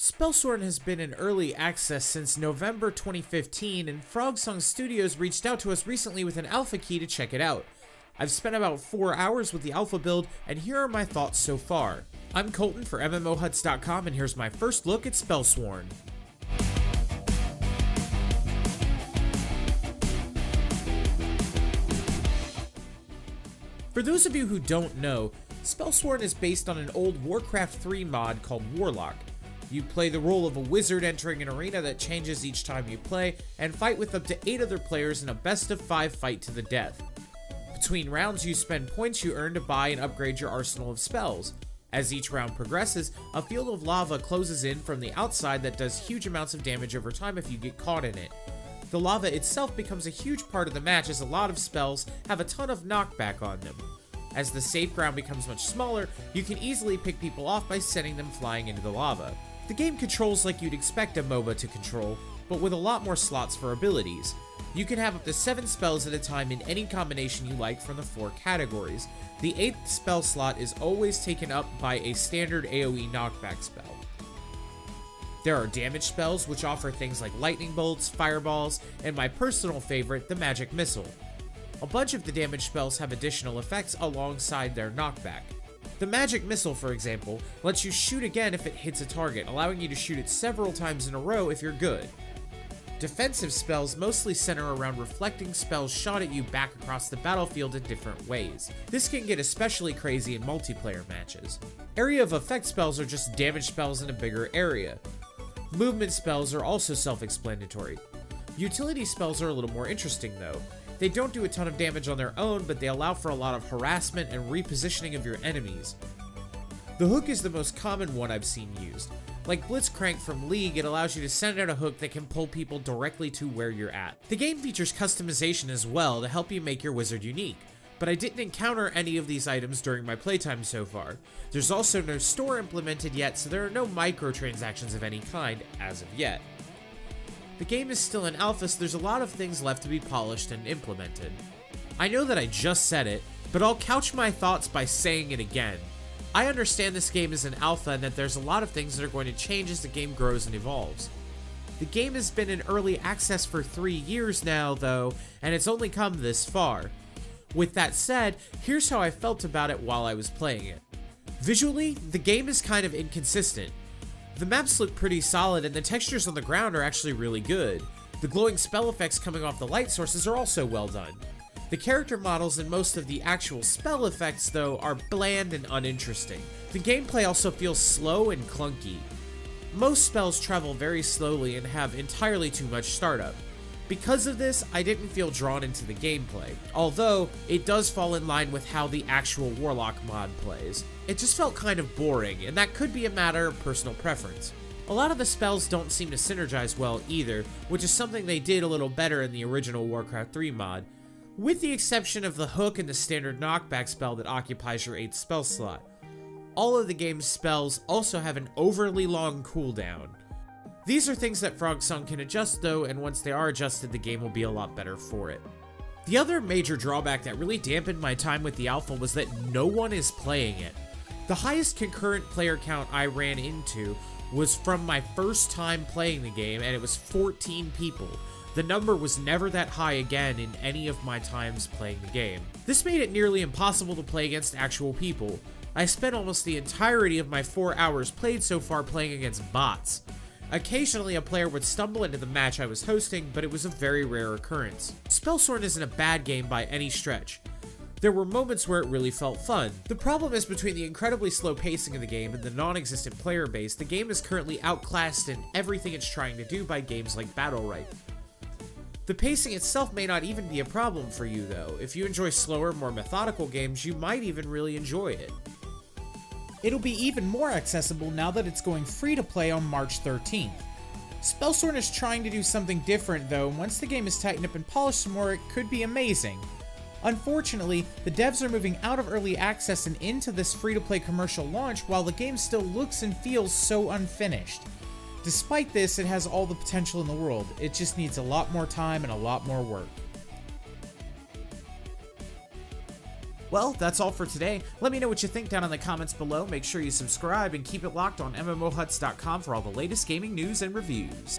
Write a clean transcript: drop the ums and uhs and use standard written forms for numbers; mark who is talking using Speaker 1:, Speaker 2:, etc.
Speaker 1: Spellsworn has been in early access since November 2015, and Frogsong Studios reached out to us recently with an alpha key to check it out. I've spent about 4 hours with the alpha build, and here are my thoughts so far. I'm Colton for MMOHuts.com, and here's my first look at Spellsworn. For those of you who don't know, Spellsworn is based on an old Warcraft 3 mod called Warlock. You play the role of a wizard entering an arena that changes each time you play, and fight with up to 8 other players in a best of 5 fight to the death. Between rounds, you spend points you earn to buy and upgrade your arsenal of spells. As each round progresses, a field of lava closes in from the outside that does huge amounts of damage over time if you get caught in it. The lava itself becomes a huge part of the match as a lot of spells have a ton of knockback on them. As the safe ground becomes much smaller, you can easily pick people off by sending them flying into the lava. The game controls like you'd expect a MOBA to control, but with a lot more slots for abilities. You can have up to 7 spells at a time in any combination you like from the 4 categories. The 8th spell slot is always taken up by a standard AoE knockback spell. There are damage spells, which offer things like lightning bolts, fireballs, and my personal favorite, the magic missile. A bunch of the damage spells have additional effects alongside their knockback. The magic missile, for example, lets you shoot again if it hits a target, allowing you to shoot it several times in a row if you're good. Defensive spells mostly center around reflecting spells shot at you back across the battlefield in different ways. This can get especially crazy in multiplayer matches. Area of effect spells are just damage spells in a bigger area. Movement spells are also self-explanatory. Utility spells are a little more interesting though. They don't do a ton of damage on their own, but they allow for a lot of harassment and repositioning of your enemies. The hook is the most common one I've seen used. Like Blitzcrank from League, it allows you to send out a hook that can pull people directly to where you're at. The game features customization as well to help you make your wizard unique, but I didn't encounter any of these items during my playtime so far. There's also no store implemented yet, so there are no microtransactions of any kind as of yet. The game is still in alpha, so there's a lot of things left to be polished and implemented. I know that I just said it, but I'll couch my thoughts by saying it again. I understand this game is in alpha and that there's a lot of things that are going to change as the game grows and evolves. The game has been in early access for 3 years now, though, and it's only come this far. With that said, here's how I felt about it while I was playing it. Visually, the game is kind of inconsistent. The maps look pretty solid, and the textures on the ground are actually really good. The glowing spell effects coming off the light sources are also well done. The character models and most of the actual spell effects, though, are bland and uninteresting. The gameplay also feels slow and clunky. Most spells travel very slowly and have entirely too much startup. Because of this, I didn't feel drawn into the gameplay, although it does fall in line with how the actual Warlock mod plays. It just felt kind of boring, and that could be a matter of personal preference. A lot of the spells don't seem to synergize well either, which is something they did a little better in the original Warcraft 3 mod, with the exception of the hook and the standard knockback spell that occupies your 8th spell slot. All of the game's spells also have an overly long cooldown. These are things that Frogsong can adjust though, and once they are adjusted, the game will be a lot better for it. The other major drawback that really dampened my time with the alpha was that no one is playing it. The highest concurrent player count I ran into was from my first time playing the game, and it was 14 people. The number was never that high again in any of my times playing the game. This made it nearly impossible to play against actual people. I spent almost the entirety of my 4 hours played so far playing against bots. Occasionally, a player would stumble into the match I was hosting, but it was a very rare occurrence. Spellsworn isn't a bad game by any stretch. There were moments where it really felt fun. The problem is between the incredibly slow pacing of the game and the non-existent player base, the game is currently outclassed in everything it's trying to do by games like Battlerite. The pacing itself may not even be a problem for you though. If you enjoy slower, more methodical games, you might even really enjoy it.
Speaker 2: It'll be even more accessible now that it's going free to play on March 13th. Spellsworn is trying to do something different though, and once the game is tightened up and polished some more, it could be amazing. Unfortunately, the devs are moving out of early access and into this free-to-play commercial launch while the game still looks and feels so unfinished. Despite this, it has all the potential in the world. It just needs a lot more time and a lot more work.
Speaker 1: Well, that's all for today. Let me know what you think down in the comments below. Make sure you subscribe and keep it locked on MMOHuts.com for all the latest gaming news and reviews.